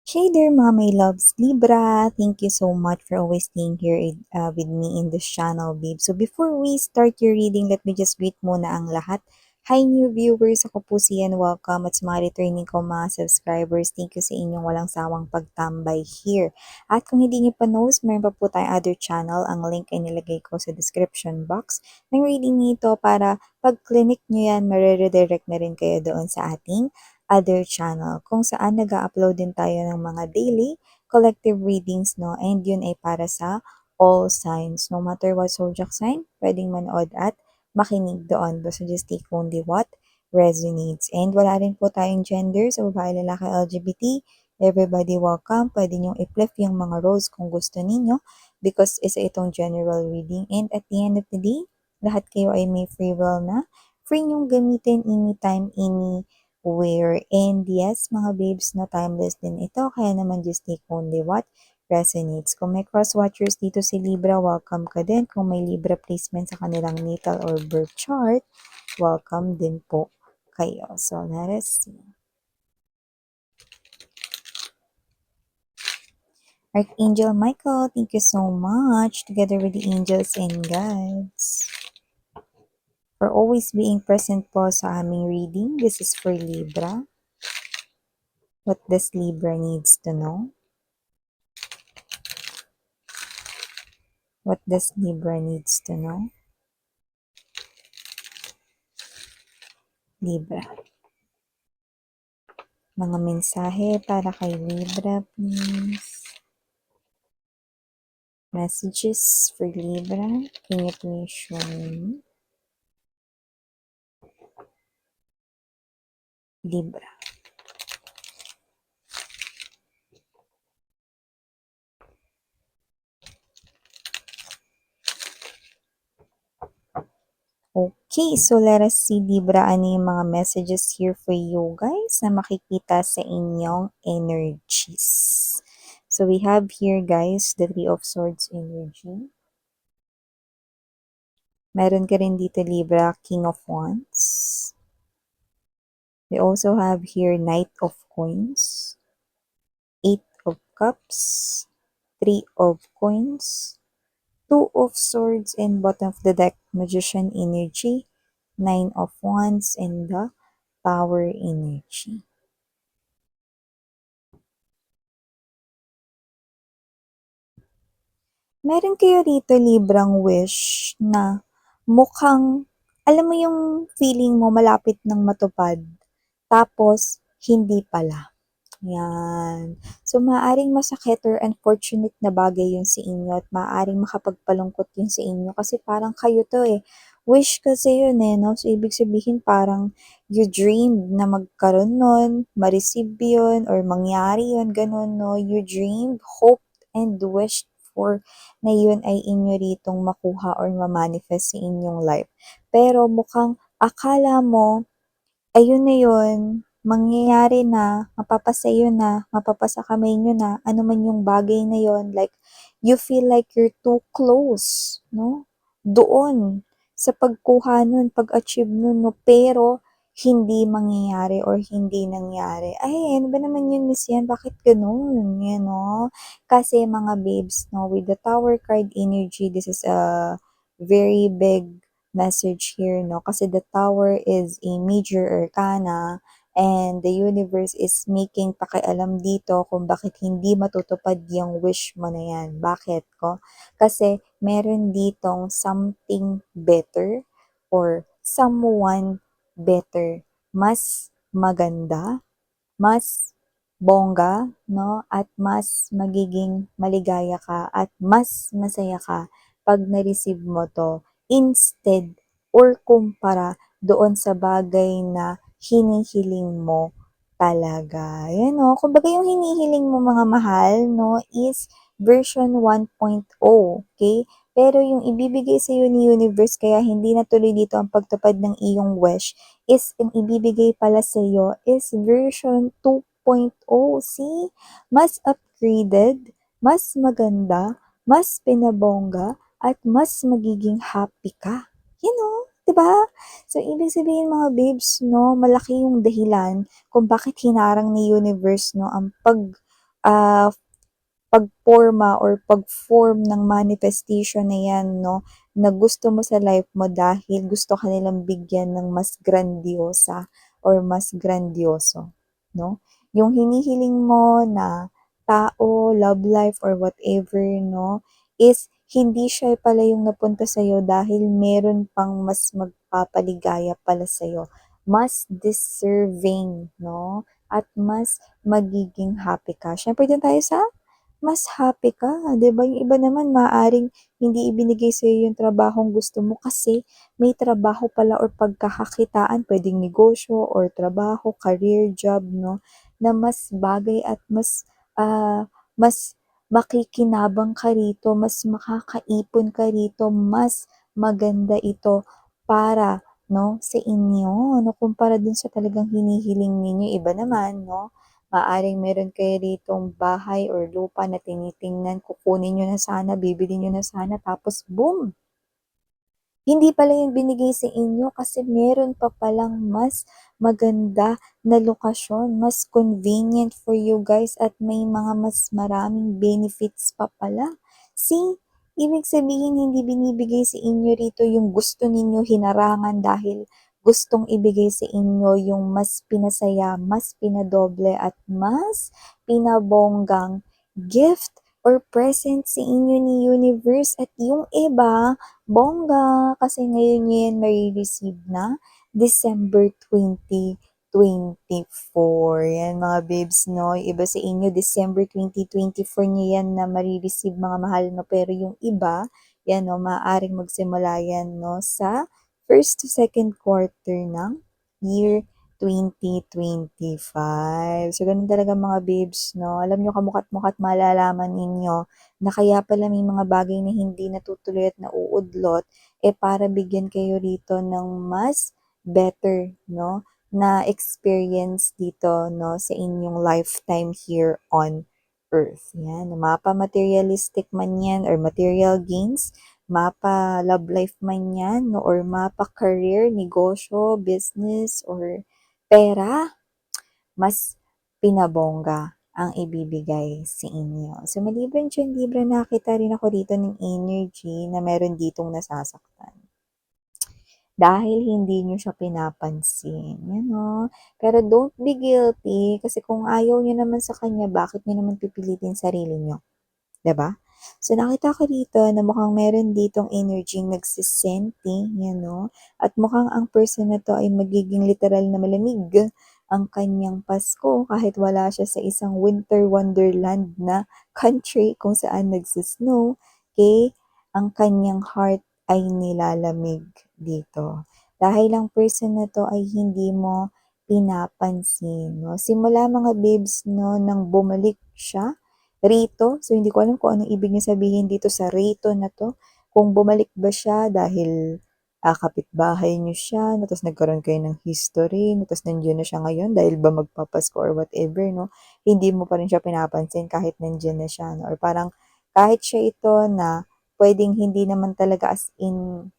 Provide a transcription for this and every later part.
Hey there mga my loves, Libra! Thank you so much for always staying here with me in this channel, babe. So before we start your reading, let me just greet muna ang lahat. Hi new viewers! Ako po si Ian. Welcome at sa mga returning ko mga subscribers. Thank you sa inyong walang sawang pagtambay here. At kung hindi niyo pa knows, meron pa po tayong other channel. Ang link ay nilagay ko sa description box ng reading nito para pag clinic nyo yan, mareredirect na rin kayo doon sa ating other channel kung saan nag-upload din tayo ng mga daily collective readings, no? And yun ay para sa all signs. No matter what zodiac sign, pwedeng manood at makinig doon. Basta just take only what resonates. And wala rin po tayong gender sa babae, lalaki, LGBT. Everybody welcome. Pwede niyong i-flip yung mga roles kung gusto ninyo because isa itong general reading. And at the end of the day, lahat kayo ay may free will na. Free niyong gamitin anytime, anywhere. And yes, mga babes, na timeless din ito. Kaya naman just take only what resonates. Kung may cross-watchers dito si Libra, welcome ka din. Kung may Libra placement sa kanilang natal or birth chart, welcome din po kayo. So, let us see. Archangel Michael, thank you so much, together with the angels and guides, for always being present po sa aming reading. This is for Libra. What does Libra needs to know? What does Libra needs to know? Libra. Mga mensahe para kay Libra, please. Messages for Libra. Can you please show me? Libra. Okay, so let us see, Libra, ano yung mga messages here for you guys na makikita sa inyong energies. So we have here, guys, the Three of Swords energy. Meron ka rin dito, Libra, King of Wands. We also have here Knight of Coins, Eight of Cups, Three of Coins, Two of Swords, and bottom of the deck, Magician energy, Nine of Wands, and the Tower energy. Meron kayo rito, Librang wish na mukhang, alam mo yung feeling mo malapit ng matupad, tapos hindi pala. Yan. So, maaaring masakit or unfortunate na bagay yun sa inyo at maaaring makapagpalungkot yun sa inyo kasi parang kayo to eh. Wish kasi yun eh, no? So, ibig sabihin parang you dreamed na magkaroon nun, ma-receive yun, or mangyari yun, ganun, no? You dreamed, hoped, and wished for na yun ay inyo ritong makuha or ma-manifest sa inyong life. Pero mukhang akala mo, ayun na yun, mangyayari na, mapapasa'yo na, mapapasa kamay nyo na, ano man yung bagay na yun, like, you feel like you're too close, no? Doon, sa pagkuha nun, pag-achieve nun, no? Pero, hindi mangyayari or hindi nangyari. Ay, ano ba naman yun, Miss Yan? Bakit ganun? Yan, no? Kasi mga babes, no, with the Tower card energy, this is a very big message here, no? Kasi the Tower is a major arcana and the universe is making pakialam dito kung bakit hindi matutupad yung wish mo na yan. Bakit ko? Kasi meron ditong something better or someone better. Mas maganda, mas bongga, no? At mas magiging maligaya ka at mas masaya ka pag na-receive mo to instead or kumpara doon sa bagay na hinihiling mo talaga. Yan, no? Kumbaga yung hinihiling mo mga mahal, no, is version 1.0, okay? Pero yung ibibigay sa iyo ni universe kaya hindi natuloy dito ang pagtupad ng iyong wish is ang ibibigay pala sa iyo is version 2.0. See? Mas upgraded, mas maganda, mas pinabongga, at mas magiging happy ka. You know? 'Di ba? So, ibig sabihin mga babes, no, malaki yung dahilan kung bakit hinarang ni universe, no, ang ah, pagporma or pag-form ng manifestation na yan, no, na gusto mo sa life mo dahil gusto ka nilang bigyan ng mas grandiosa or mas grandioso, no? Yung hinihiling mo na tao, love life, or whatever, no, is hindi siya pala yung napunta sa'yo dahil meron pang mas magpapaligaya pala sa'yo. Mas deserving, no? At mas magiging happy ka. Siyempre, dun tayo sa mas happy ka, 'di ba? Yung iba naman maaaring hindi ibinigay sa'yo yung trabahong gusto mo kasi may trabaho pala or pagkakakitaan, puwedeng negosyo or trabaho, career, job, 'no, na mas bagay at mas makikinabang ka rito, mas makakaipon ka rito, mas maganda ito para, 'no, sa inyo, 'no, kumpara dun sa talagang hinihiling ninyo. Iba naman, 'no, maaaring meron kayo ditong bahay or lupa na tinitingnan, kukunin niyo na sana, bibili niyo na sana, tapos boom! Hindi pala yun binigay sa inyo kasi meron pa palang mas maganda na lokasyon, mas convenient for you guys at may mga mas maraming benefits pa pala. See, ibig sabihin hindi binibigay sa inyo rito yung gusto ninyo hinarangan dahil gustong ibigay sa inyo yung mas pinasaya, mas pinadoble at mas pinabonggang gift or present sa inyo ni universe at yung iba bongga, kasi ngayon niyo yan mare-receive na December 2024. Yan mga babes, no? Yung iba sa inyo, December 2024 niyo yan na mare-receive mga mahal, no? Pero yung iba, yan, no? Maaaring magsimula yan, no? Sa first to second quarter ng year 2025. So, ganun talaga mga babes, no? Alam nyo, kamukat-mukat malalaman ninyo na kaya pala may mga bagay na hindi natutuloy at nauudlot, para bigyan kayo rito ng mas better, no, na experience dito, no, sa inyong lifetime here on earth. Yan, mapa materialistic man yan or material gains, mapa love life man yan, no, or mapa career, negosyo, business, or pera, mas pinabongga ang ibibigay sa inyo. So, maliban diyan, Libra, nakita rin ako dito ng energy na meron ditong nasasaktan. Dahil hindi nyo siya pinapansin. Yan o. Pero don't be guilty kasi kung ayaw nyo naman sa kanya, bakit nyo naman pipilitin sarili nyo? 'Di ba? So, nakita ko dito na mukhang meron ditong energy nagsisenti, yan, no? At mukhang ang person na to ay magiging literal na malamig ang kanyang Pasko kahit wala siya sa isang winter wonderland na country kung saan nagsisnow, okay? Ang kanyang heart ay nilalamig dito. Dahil ang person na to ay hindi mo pinapansin, no? Simula mga babes, no, nang bumalik siya rito. So, hindi ko alam kung anong ibig niya sabihin dito sa rito na 'to. Kung bumalik ba siya dahil, kapitbahay niyo siya 'no, tapos nagkaroon kayo ng history 'no, tapos nandiyan na siya ngayon dahil ba magpapasko or whatever 'no, hindi mo pa rin siya pinapansin kahit nandiyan na siya 'no, or parang kahit siya ito na puwedeng hindi naman talaga as in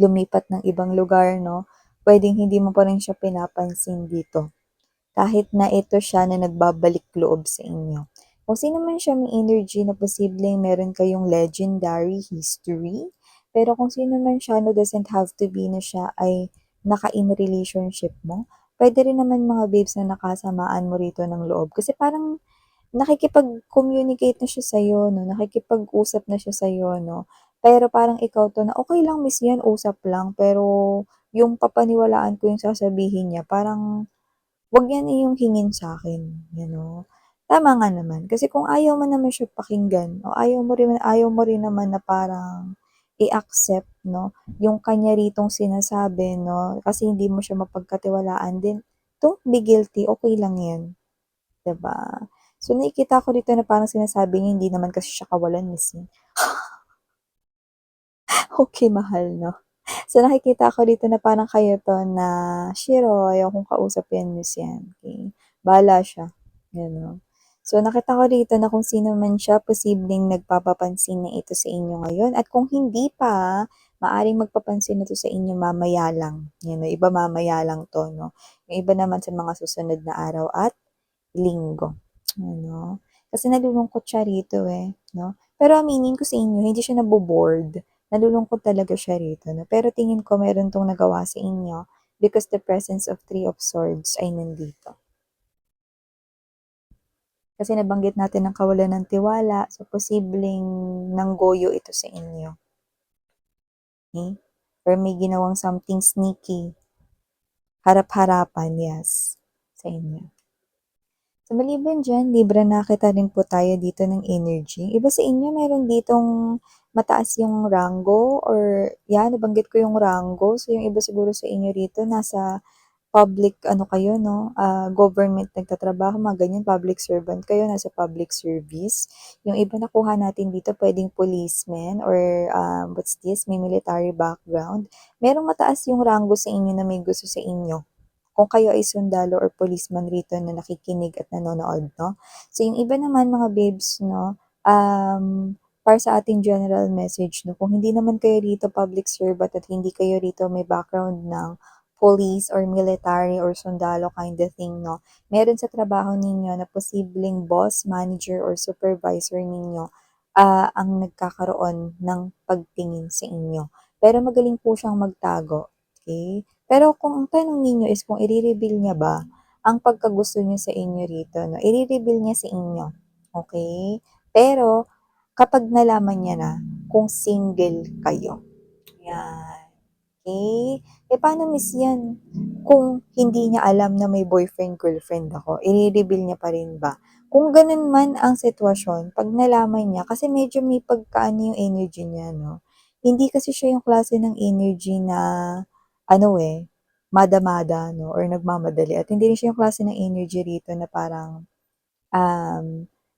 lumipat ng ibang lugar 'no, puwedeng hindi mo pa rin siya pinapansin dito. Kahit na ito siya na nagbabalik loob sa inyo. Kung sino man siya, may energy na posibleng meron kayong legendary history. Pero kung sino man siya, no, doesn't have to be na siya ay naka-in relationship mo. Pwede rin naman mga babes na nakasamaan mo rito ng loob. Kasi parang nakikipag-communicate na siya sa'yo, no? Nakikipag-usap na siya sa'yo, no? Pero parang ikaw 'to na, okay lang miss yan, usap lang." Pero yung papaniwalaan ko yung sasabihin niya, parang, "Wag yan iyong hingin sa'kin." You know? Tama nga naman, kasi kung ayaw mo naman siya pakinggan o ayaw mo rin naman na parang i-accept, 'no, yung kanya ritong sinasabi, 'no, kasi hindi mo siya mapagkatiwalaan, then don't be guilty, okey lang 'yan, 'di ba? So, nakikita ko dito na parang sinasabi niya hindi naman kasi siya kawalan miss, eh. Okay, mahal, 'no? So, nakikita ko dito na parang kayo 'to na, "Shiro, ayaw kong kausap 'yan, miss 'yan, okey. Bahala siya." Gano'n. So, nakita ko dito na kung sino man siya, posibleng nagpapapansin na ito sa inyo ngayon at kung hindi pa, maaaring magpapansin na 'to sa inyo mamaya lang. 'Yan, yung iba mamaya lang 'to, 'no? Yung iba naman sa mga susunod na araw at linggo. ano. Kasi nalulungkot siya rito, eh, 'no. Pero aminin ko sa inyo hindi siya nabo-bored, nalulungkot talaga siya rito 'no. Pero tingin ko meron 'tong nagawa sa inyo because the presence of Three of Swords ay nandito. Kasi nabanggit natin ang kawalan ng tiwala, so posibleng nanggoyo ito sa inyo, okey? Or may ginawang something sneaky, harap-harapan, yes, sa inyo. So, maliban diyan, Libra, nakita rin po tayo dito ng energy. Iba sa inyo meron ditong mataas yung rango or yan, nabanggit ko yung rango. So, yung iba siguro sa inyo rito nasa public ano kayo 'no, government nagtatrabaho, mga ganyan, public servant kayo, nasa public service. Yung iba nakuha natin dito puwedeng policeman or, what's this, may military background. Merong mataas yung rango sa inyo na may gusto sa inyo. Kung kayo ay sundalo or policeman rito na nakikinig at nanonood 'no. So yung iba naman mga babes 'no, para sa ating general message 'no, kung hindi naman kayo rito public servant at hindi kayo rito may background ng police or military or sundalo kind of thing 'no, meron sa trabaho ninyo na posibleng boss, manager or supervisor ninyo, ang nagkakaroon ng pagtingin sa inyo. Pero magaling po siyang magtago, okey? Pero kung ang tanong ninyo is kung ire-reveal niya ba ang pagkagusto niya sa inyo rito 'no, ire-reveal niya sa inyo, okey? Pero kapag nalaman niya na kung single kayo, 'yan. Okay. Eh, paano miss 'yan kung hindi niya alam na may boyfriend, girlfriend ako, ire-reveal niya pa rin ba? Kung gano'n man ang sitwasyon 'pag nalaman niya kasi medyo may pagka-ano yung energy niya 'no, hindi kasi siya yung klase ng energy na ano, eh, mada-mada 'no or nagmamadali at hindi rin siya yung klase ng energy rito na parang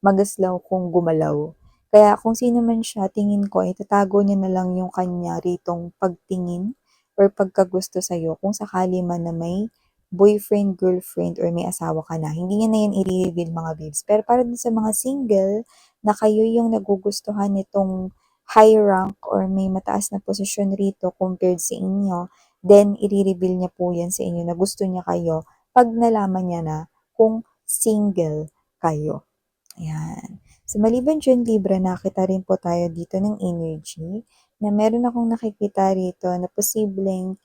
magaslaw kung gumalaw. Kaya kung sino man siya, tingin ko itatago niya na lang yung kanya ritong pagtingin or pagkagusto sa'yo kung sakali man na may boyfriend, girlfriend, or may asawa ka na. Hindi niya na yan i-reveal mga babes. Pero para dun sa mga single na kayo yung nagugustuhan nitong high rank or may mataas na posisyon rito compared sa inyo, then i-reveal niya po yan sa inyo na gusto niya kayo pag nalaman niya na kung single kayo. Ayan. So, maliban diyan, Libra, nakita rin po tayo dito ng energy na meron akong nakikita rito na posibleng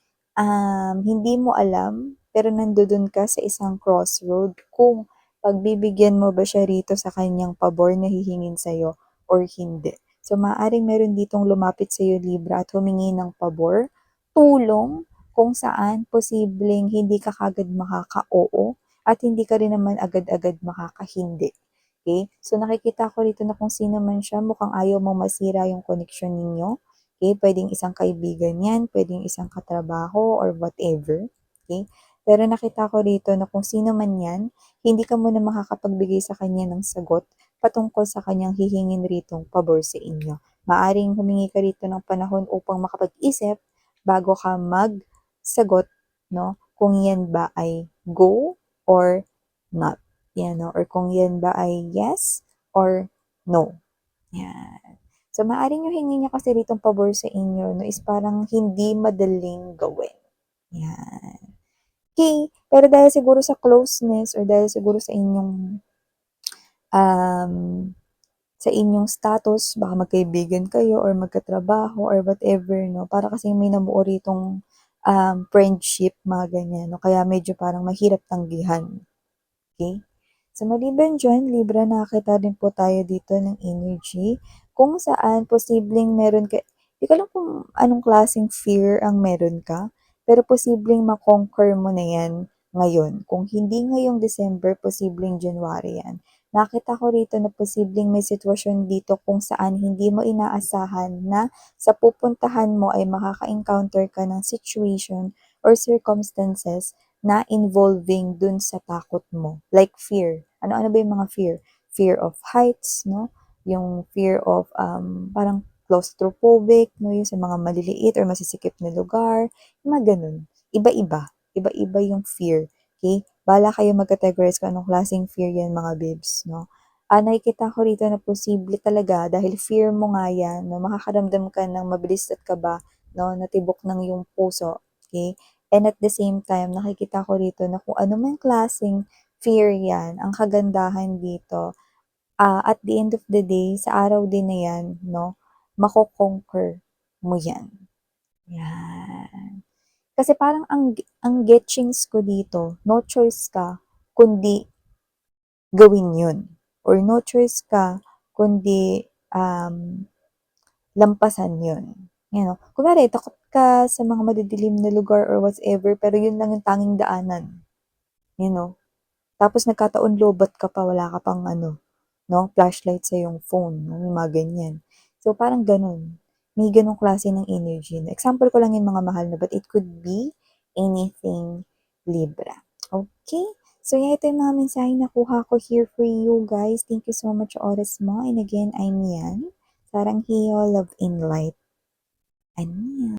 hindi mo alam pero nandoon ka sa isang crossroad kung pagbibigyan mo ba siya rito sa kanyang pabor na hihingin sa'yo or hindi. So, maaaring meron ditong lumapit sa'yo, Libra, at humingi ng pabor, tulong, kung saan posibleng hindi ka kagad makaka-oo at hindi ka rin naman agad-agad makaka-hindi. Okay. So, nakikita ko rito na kung sino man siya mukhang ayaw mong masira yung connection ninyo, okay. Puwedeng isang kaibigan 'yan, puwedeng isang katrabaho or whatever, okay. Pero nakita ko rito na kung sino man 'yan, hindi ka muna makakapagbigay sa kanya ng sagot patungkol sa kanyang hihingin ritong pabor sa inyo. Maaaring humingi ka rito ng panahon upang makapag-isip bago ka magsagot 'no, kung 'yan ba ay go or not. 'Yan 'no, or kung 'yan ba ay yes or no, 'yan. So, maaaring yung hingi niya kasi ritong pabor sa inyo 'no is parang hindi madaling gawin, 'yan. Okey, pero dahil siguro sa closeness or dahil siguro um, sa inyong status, baka magkaibigan kayo or magkatrabaho or whatever 'no, para kasing may namuo ritong, friendship, mga ganyan 'no, kaya medyo parang mahirap tanggihan. Okay. So, maliban diyan, Libra, nakakita din po tayo dito ng energy kung saan posibleng meron ka, di ko alam kung anong klaseng fear ang meron ka, pero posibleng ma-conquer mo na yan ngayon. Kung hindi ngayong December, posibleng January yan. Nakita ko rito na posibleng may sitwasyon dito kung saan hindi mo inaasahan na sa pupuntahan mo ay makaka-encounter ka ng situation or circumstances na involving dun sa takot mo, like fear. Ano-ano ba yung mga fear? Fear of heights 'no, yung fear of, parang claustrophobic 'no, yung sa mga maliliit or masisikip na lugar, yung mga gano'n. Iba-iba, iba-iba yung fear, okey? Bahala kayo mag-categorize kung anong klaseng fear 'yan mga babes 'no. Nakikita ko rito na posible talaga dahil fear mo nga 'yan 'no, makakaramdam ka ng mabilis at kaba 'no, na tibok ng iyong puso, okey? And at the same time, nakikita ko rito na kung ano man klaseng fear yan. Ang kagandahan dito, at the end of the day, sa araw din na yan, no, mako-conquer mo yan. Yan. Kasi parang ang getchings ko dito, no choice ka kundi gawin yun. Or no choice ka kundi lampasan yun. You know, kunwari, takot ka sa mga madidilim na lugar or whatever, pero yun lang yung tanging daanan. You know? Tapos nagkataon lobat ka pa, wala ka pang ano, no, flashlight sa yung phone, no? May mga ganyan. So, parang ganun. May ganung klase ng energy. Example ko lang yung mga mahal na, but it could be anything Libra. Okay? So, yan, ito yung mga mensahe na kuha ko here for you guys. Thank you so much oras mo. And again, I'm Yan. Sarang Hiyo, Love in Light. Ano